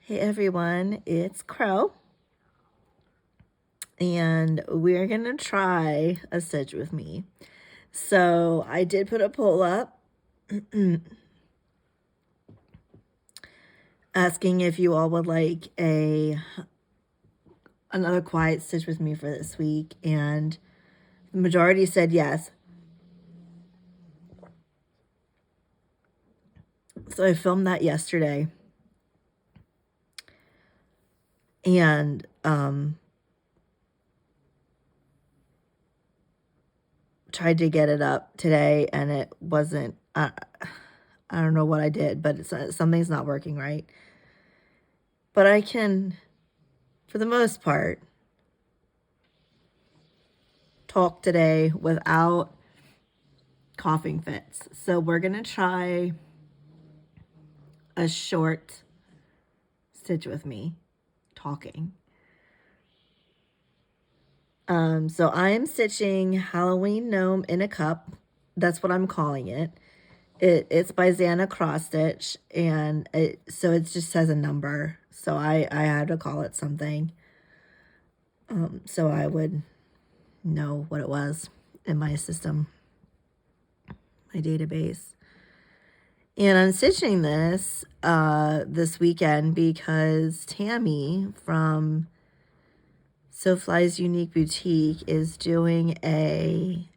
Hey everyone, it's Crow, and we're gonna try a stitch with me. So I did put a poll up asking if you all would like another quiet stitch with me for this week, and the majority said yes. So I filmed that yesterday, and tried to get it up today, and it wasn't. I don't know what I did, but something's not working right. But I can, for the most part, talk today without coughing fits. So we're going to try a short stitch with me talking. So I'm stitching Halloween Gnome in a Cup. That's what I'm calling it. It's by Zanna Cross Stitch, and so it just says a number. So I had to call it something. So I would know what it was in my system, my database. And I'm stitching this this weekend because Tammy from So Fly's Unique Boutique is doing a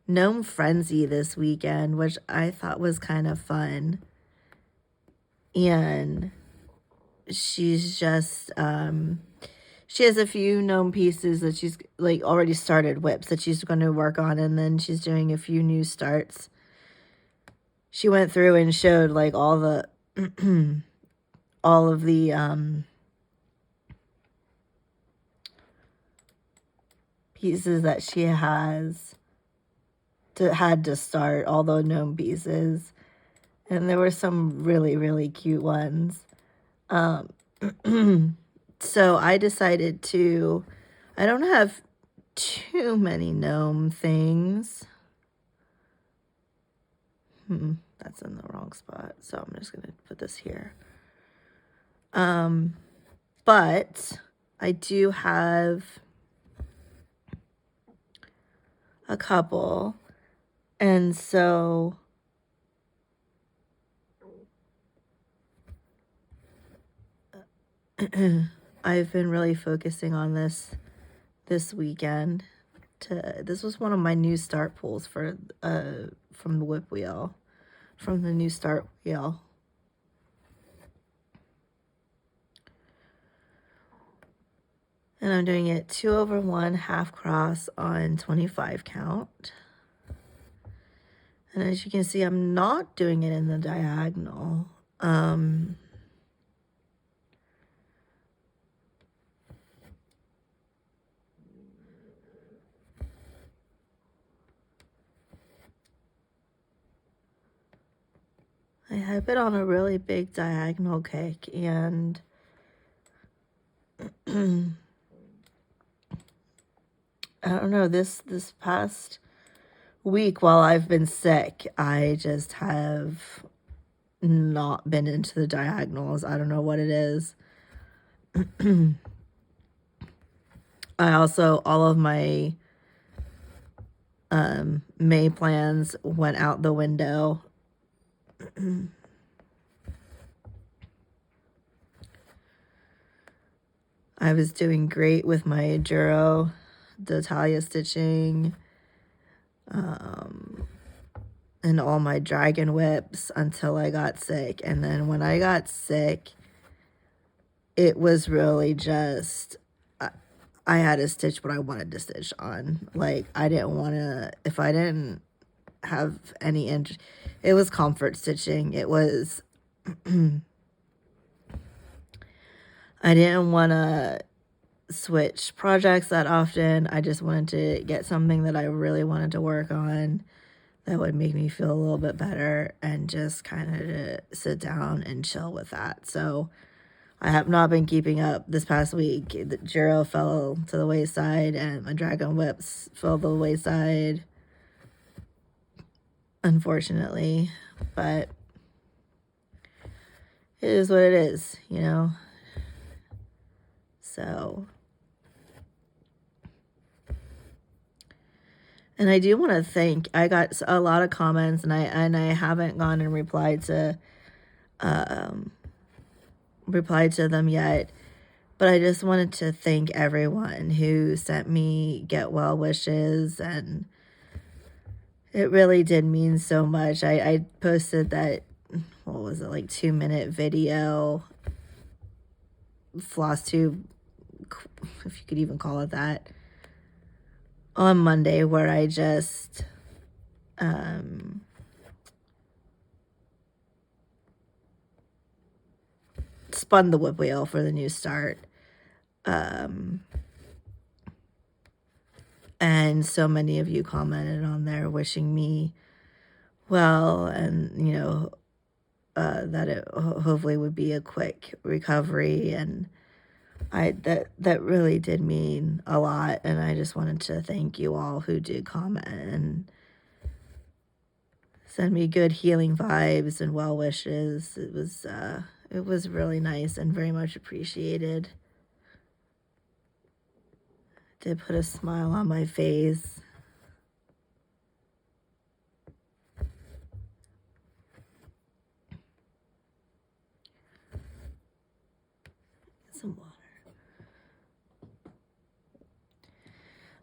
Gnome Frenzy this weekend, which I thought was kind of fun. And she's just she has a few gnome pieces that she's like already started whips that she's going to work on, and then she's doing a few new starts. She went through and showed like all the all of the pieces that she had to start, all the gnome pieces, and there were some really cute ones. So I decided to, I don't have too many gnome things. That's in the wrong spot, so I'm just gonna put this here. But I do have a couple, and so I've been really focusing on this weekend. This was one of my new start pulls for from the whip wheel, from the new start wheel. And I'm doing it 2/1 half cross on 25 count. And as you can see, I'm not doing it in the diagonal. I have it on a really big diagonal kick, and I don't know, this past week while I've been sick, I just have not been into the diagonals. I don't know what it is. I also, all of my May plans went out the window. I was doing great with my Juro D'Italia stitching, and all my dragon whips until I got sick. And then when I got sick, it was really just, I had to stitch what I wanted to stitch on. Like, I didn't want to, if I didn't have any interest, it was comfort stitching. It was, I didn't want to switch projects that often. I just wanted to get something that I really wanted to work on that would make me feel a little bit better, and just kind of sit down and chill with that. So I have not been keeping up this past week. The Juro fell to the wayside, and my dragon whips fell to the wayside, unfortunately. But it is what it is, you know? So, and I do want to thank, I got a lot of comments, and I haven't gone and replied to them yet, but I just wanted to thank everyone who sent me get well wishes, and it really did mean so much. I posted that, what was it, like 2-minute video, floss tube, if you could even call it that, on Monday, where I just spun the whip wheel for the new start. And so many of you commented on there wishing me well, and, you know, that it hopefully would be a quick recovery, and that really did mean a lot, and I just wanted to thank you all who did comment and send me good healing vibes and well wishes. It was really nice and very much appreciated. Did put a smile on my face. Some water.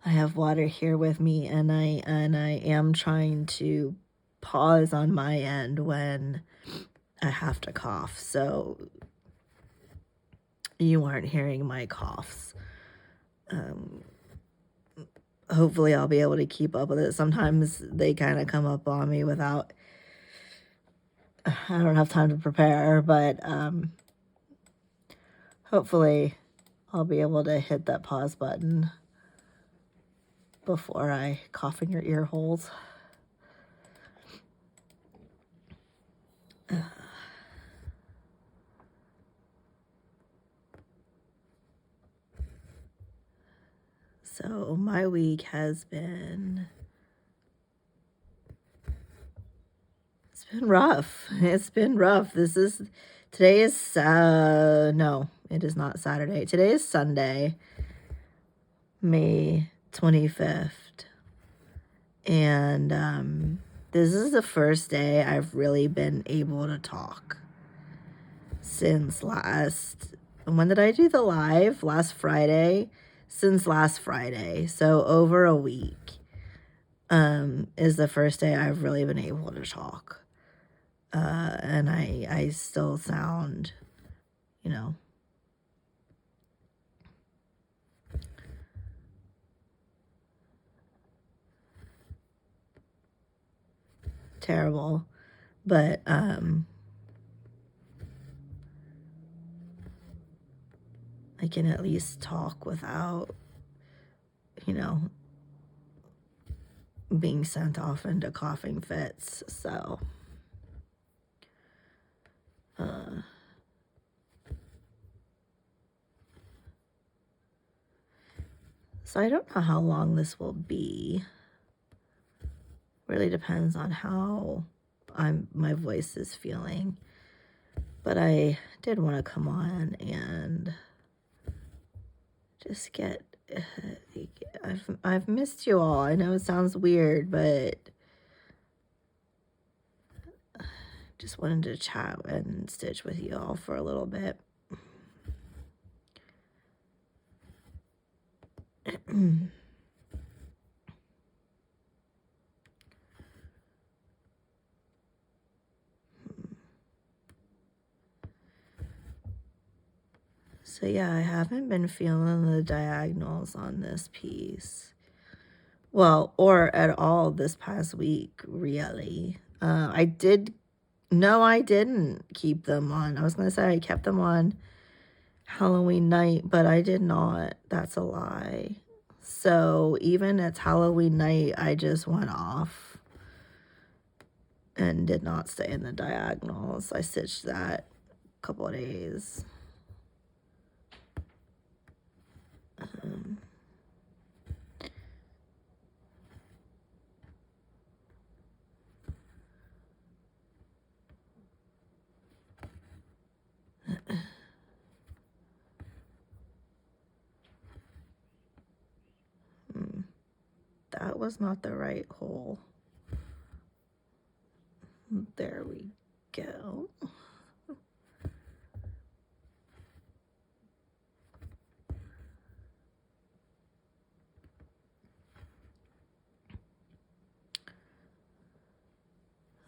I have water here with me, and I am trying to pause on my end when I have to cough, so you aren't hearing my coughs. Hopefully I'll be able to keep up with it. Sometimes they kind of come up on me without, I don't have time to prepare, but hopefully I'll be able to hit that pause button before I cough in your ear holes. So my week has been, it's been rough. It's been rough. Today is, no, it is not Saturday. Today is Sunday, May 25th. And this is the first day I've really been able to talk since when did I do the live? Last Friday? Since last Friday. So over a week is the first day I've really been able to talk. And I still sound, you know, terrible, but I can at least talk without, you know, being sent off into coughing fits. So I don't know how long this will be. Really depends on how my voice is feeling. But I did want to come on and just get, I've missed you all. I know it sounds weird, but just wanted to chat and stitch with you all for a little bit. So yeah, I haven't been feeling the diagonals on this piece. Well, or at all this past week, really. I didn't keep them on. I was going to say I kept them on Halloween night, but I did not. That's a lie. So even at Halloween night, I just went off and did not stay in the diagonals. I stitched that a couple of days. that was not the right hole. There we go.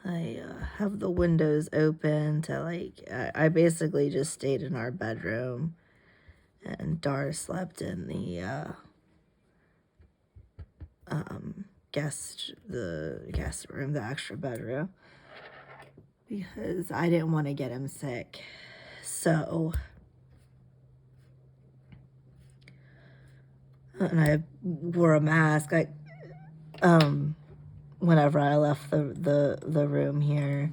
I have the windows open to like, I basically just stayed in our bedroom, and Dar slept in the guest room, the extra bedroom, because I didn't want to get him sick. So, and I wore a mask. Whenever I left the room here,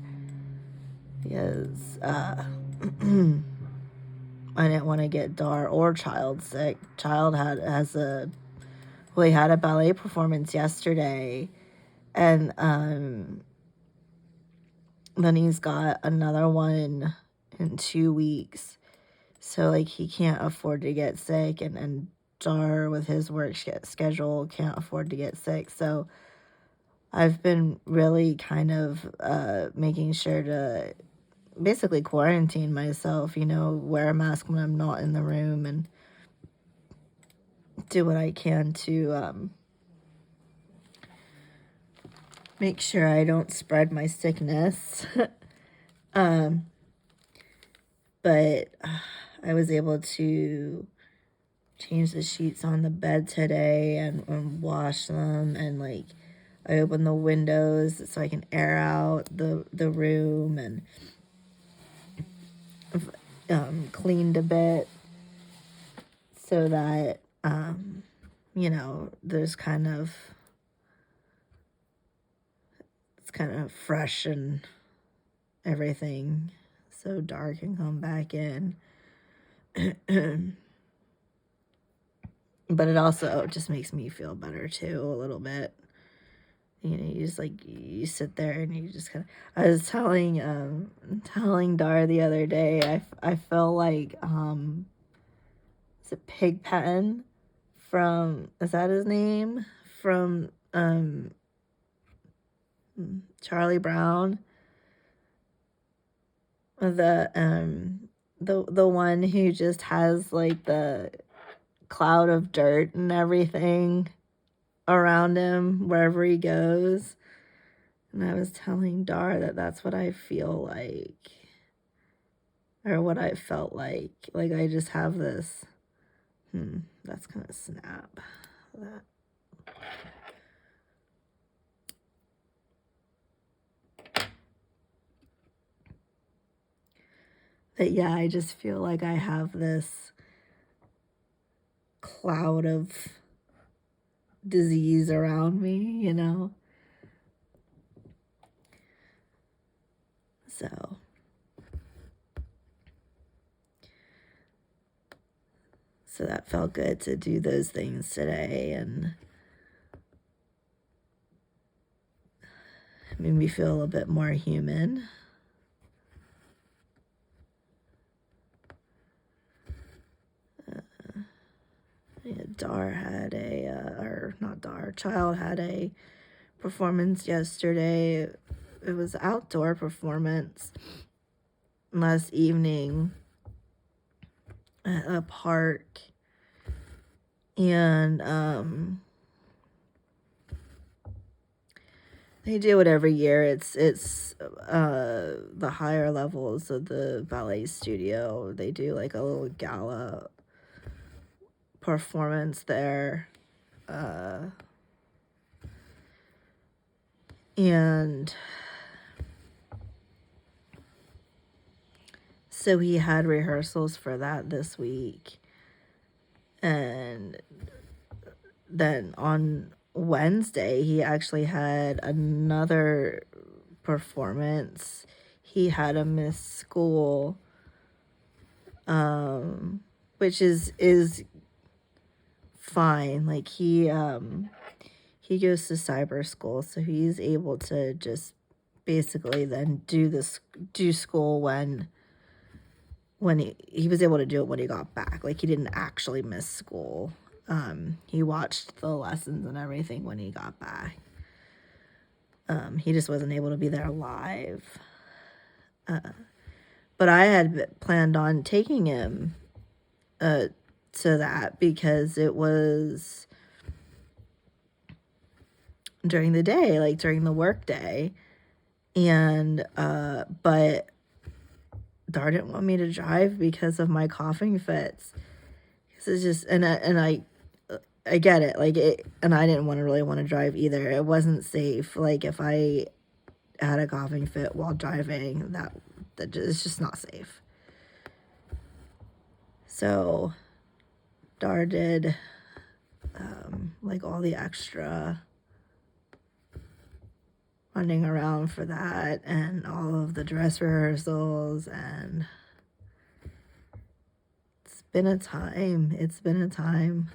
because I didn't want to get Dar or Child sick. Child had a ballet performance yesterday, and then he's got another one in 2 weeks. So like he can't afford to get sick, and Dar with his work schedule can't afford to get sick. So I've been really kind of making sure to basically quarantine myself, wear a mask when I'm not in the room, and do what I can to make sure I don't spread my sickness. But I was able to change the sheets on the bed today and wash them, and like I opened the windows so I can air out the room, and cleaned a bit so that there's it's kind of fresh and everything, so Dar can come back in. But it also just makes me feel better too, a little bit. You just you sit there and you just kind of. I was telling Dar the other day, I feel like is it Pigpen from, is that his name, from Charlie Brown, the one who just has like the cloud of dirt and everything around him wherever he goes. And I was telling Dar that that's what I feel like, or what I felt like I just have this that's gonna snap that. But yeah, I just feel like I have this cloud of disease around me, So that felt good to do those things today, and it made me feel a little bit more human. Dar had Child had a performance yesterday. It was an outdoor performance last evening at a park, and they do it every year. It's the higher levels of the ballet studio. They do like a little gala performance there, and so he had rehearsals for that this week, and then on Wednesday he actually had another performance. He had to miss school, which is fine. Like he goes to cyber school, so he's able to just basically then do school when he was able to do it when he got back. Like he didn't actually miss school. He watched the lessons and everything when he got back. He just wasn't able to be there live. But I had planned on taking him to that because it was during the day, like during the work day. And but Dar didn't want me to drive because of my coughing fits. It's just and I get it, like it, and I didn't really want to drive either. It wasn't safe. Like if I had a coughing fit while driving, that it's just not safe. So Dar did like all the extra running around for that and all of the dress rehearsals, and it's been a time. It's been a time.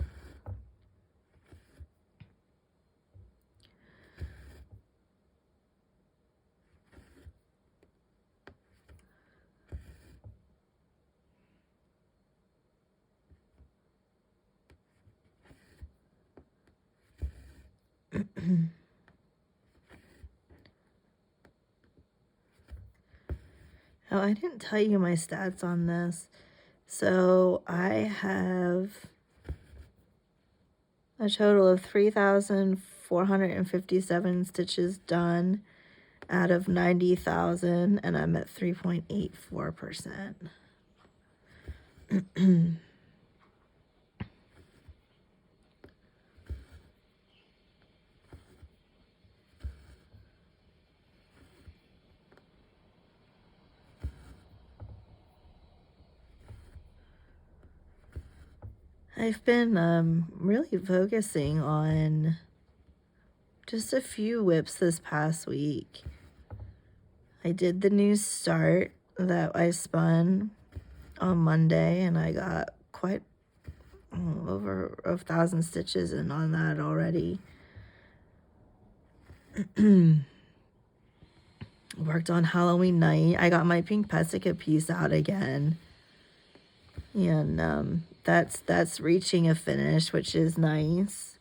Oh, I didn't tell you my stats on this. So I have a total of 3,457 stitches done out of 90,000, and I'm at 3.84%. I've been really focusing on just a few whips this past week. I did the new start that I spun on Monday, and I got quite over 1,000 stitches in on that already. Worked on Halloween night. I got my pink Pessica piece out again. And that's reaching a finish, which is nice.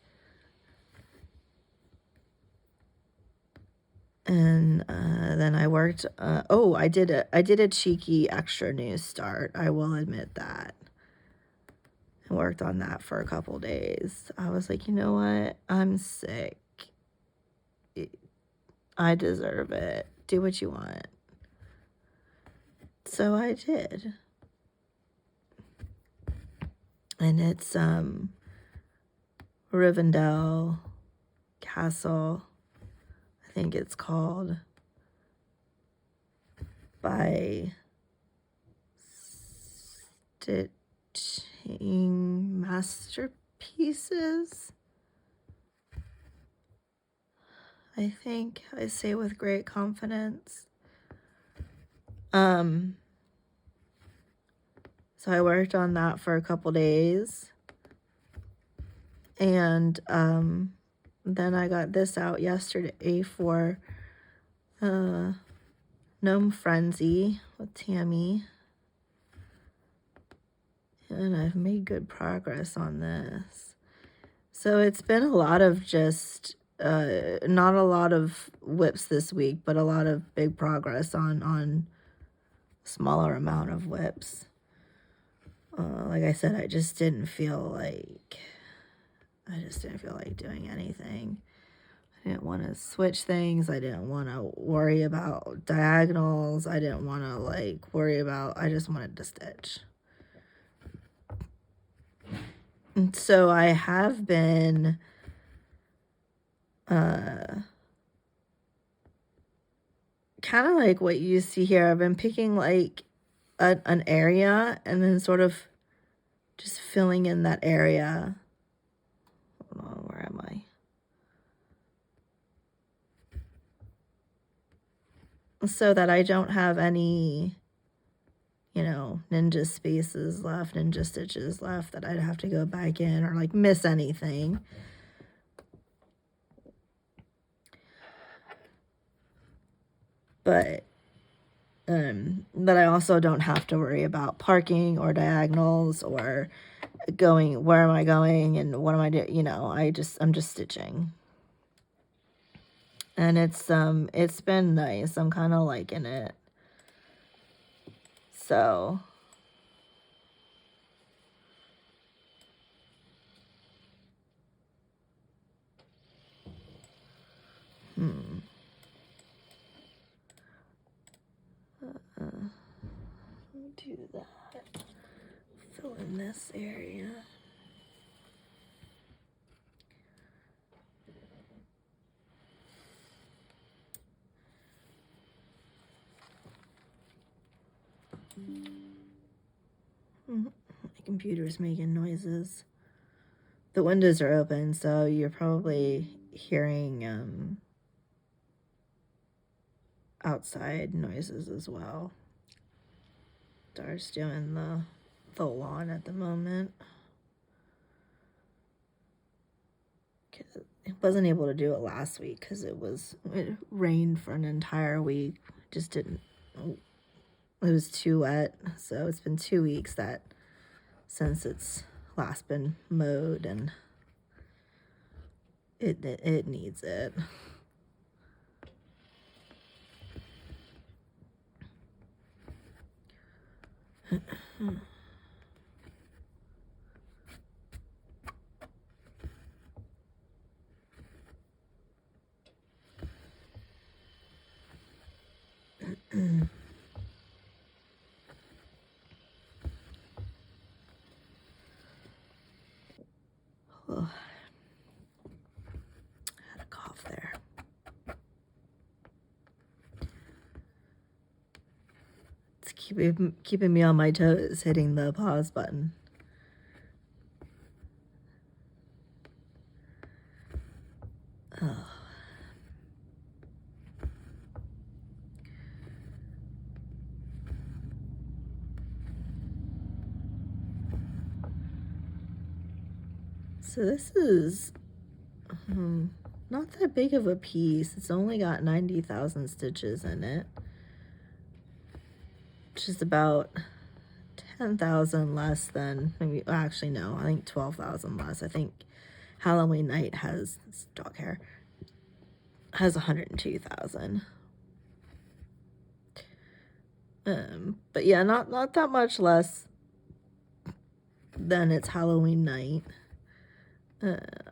And then I worked I did a cheeky extra new start. I will admit that. I worked on that for a couple days. I was like, you know what? I'm sick. I deserve it. Do what you want. So I did. And it's Rivendell Castle, I think it's called, by Stitching Masterpieces. I think I say with great confidence. So I worked on that for a couple days. And then I got this out yesterday for Gnome Frenzy with Tammy. And I've made good progress on this. So it's been a lot of just, not a lot of whips this week, but a lot of big progress on smaller amount of whips. Like I said, I just didn't feel like doing anything. I didn't want to switch things. I didn't want to worry about diagonals. I didn't want to worry about, I just wanted to stitch. And so I have been kind of like what you see here. I've been picking an area and then sort of just filling in that area. Hold on, where am I? So that I don't have any, ninja spaces left, ninja stitches left that I'd have to go back in or miss anything. But I also don't have to worry about parking or diagonals or going, where am I going and what am I doing? You know, I'm just stitching. And it's been nice. I'm kind of liking it. So do that. Fill in this area. My computer's making noises. The windows are open, so you're probably hearing outside noises as well. Dar's doing the lawn at the moment. I wasn't able to do it last week because it rained for an entire week. Just didn't. It was too wet, so it's been 2 weeks that since it's last been mowed, and it needs it. Oh, had a cough there. It's keeping me on my toes, hitting the pause button. Oh. So this is not that big of a piece. It's only got 90,000 stitches in it, which is about 10,000 less than, maybe, actually no, I think 12,000 less. I think Halloween Night has, dog hair, has 102,000. But yeah, not that much less than its Halloween Night.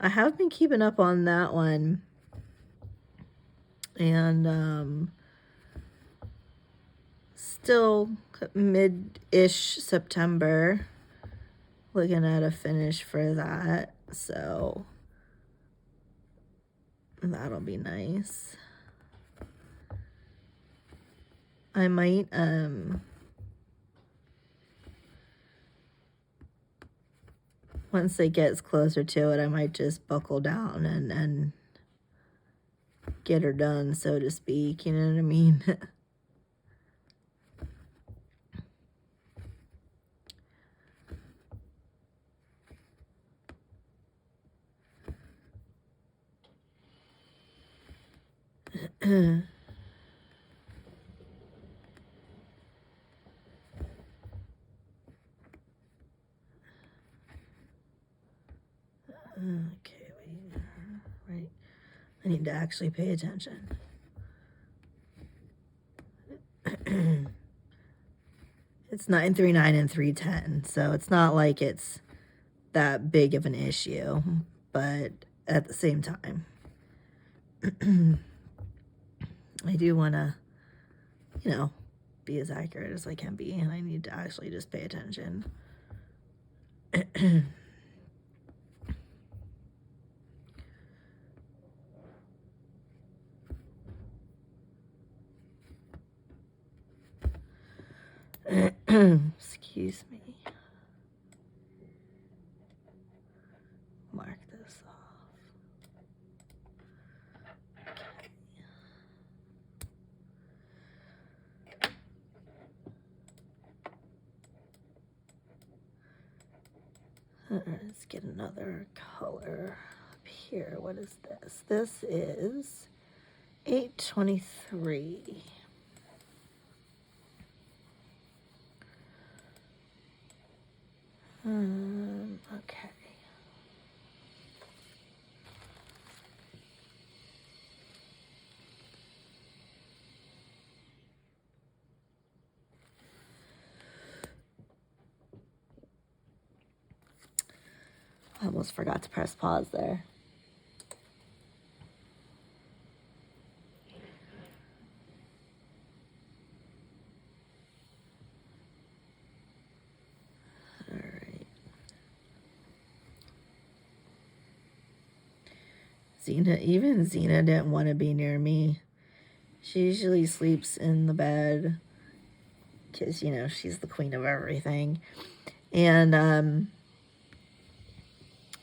I have been keeping up on that one, and still mid-ish September, looking at a finish for that, so that'll be nice. I might once it gets closer to it, I might just buckle down and get her done, so to speak, you know what I mean? Okay, wait, right. I need to actually pay attention. It's 939 and 310, so it's not like it's that big of an issue, but at the same time, I do want to, you know, be as accurate as I can be, and I need to actually just pay attention. Excuse me. Mark this off. Okay. Let's get another color up here. What is this? This is 823. Okay. I almost forgot to press pause there. All right. Even Xena didn't want to be near me. She usually sleeps in the bed because, you know, she's the queen of everything. And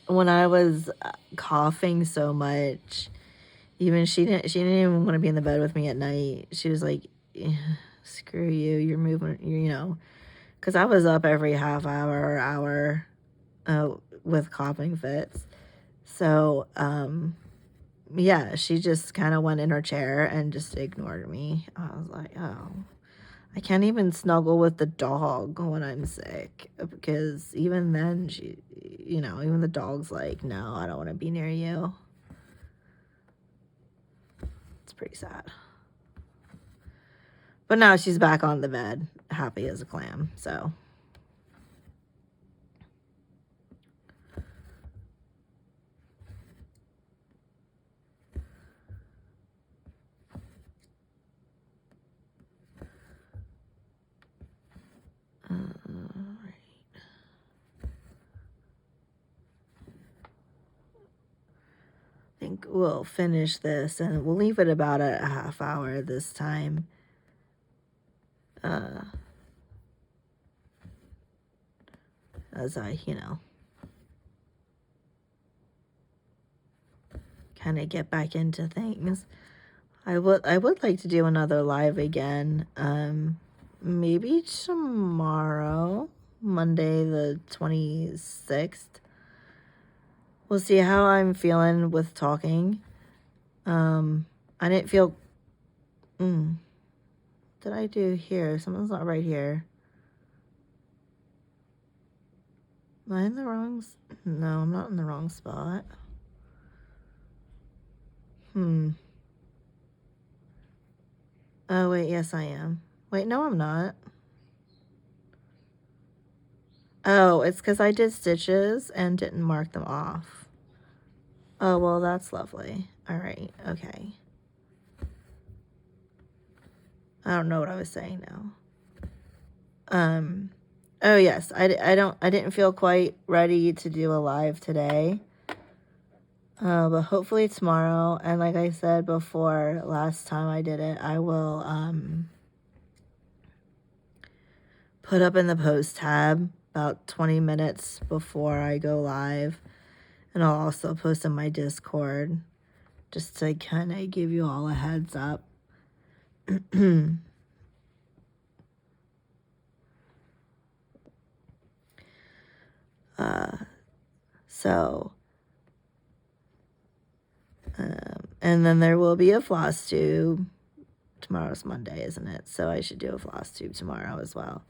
when I was coughing so much, even she didn't even want to be in the bed with me at night. She was like, screw you, you're moving, you know, because I was up every half hour or hour with coughing fits. So, yeah, she just kind of went in her chair and just ignored me. I was like, oh, I can't even snuggle with the dog when I'm sick, because even then she, you know, even the dog's like, no, I don't want to be near you. It's pretty sad. But now she's back on the bed, happy as a clam, so. Right. I think we'll finish this and we'll leave it about a half hour this time. As I, you know, kind of get back into things. I would like to do another live again. Maybe tomorrow, Monday the 26th. We'll see how I'm feeling with talking. I didn't feel... what did I do here? Something's not right here. Am I in the wrong... No, I'm not in the wrong spot. Oh, wait, yes, I am. Wait, no, I'm not. Oh, it's because I did stitches and didn't mark them off. Oh, well, that's lovely. All right, okay. I don't know what I was saying now. Oh, yes, I didn't feel quite ready to do a live today. But hopefully tomorrow, and like I said before, last time I did it, I will, put up in the post tab about 20 minutes before I go live. And I'll also post in my Discord just to kind of give you all a heads up. And then there will be a floss tube. Tomorrow's Monday, isn't it? So I should do a floss tube tomorrow as well.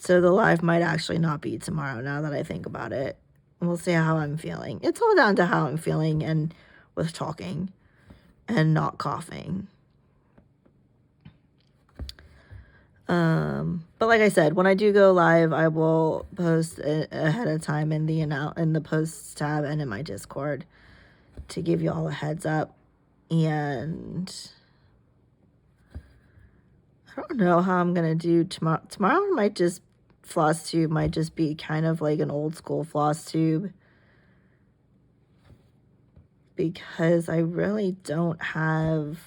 So the live might actually not be tomorrow now that I think about it. We'll see how I'm feeling. It's all down to how I'm feeling and with talking and not coughing. But like I said, when I do go live, I will post ahead of time in the posts tab and in my Discord to give you all a heads up. And I don't know how I'm gonna do tomorrow. Tomorrow might just floss tube might just be kind of like an old school floss tube, because I really don't have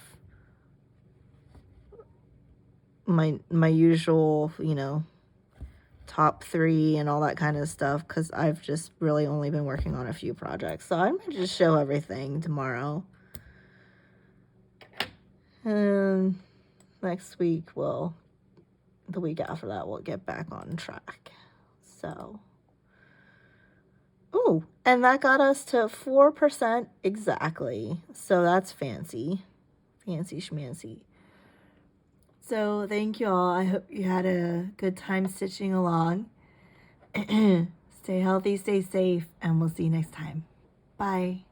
my usual, you know, top 3 and all that kind of stuff, because I've just really only been working on a few projects. So I might just show everything tomorrow. And next week, the week after that, we'll get back on track. So, ooh, and that got us to 4% exactly. So that's fancy. Fancy schmancy. So thank you all. I hope you had a good time stitching along. Stay healthy, stay safe, and we'll see you next time. Bye.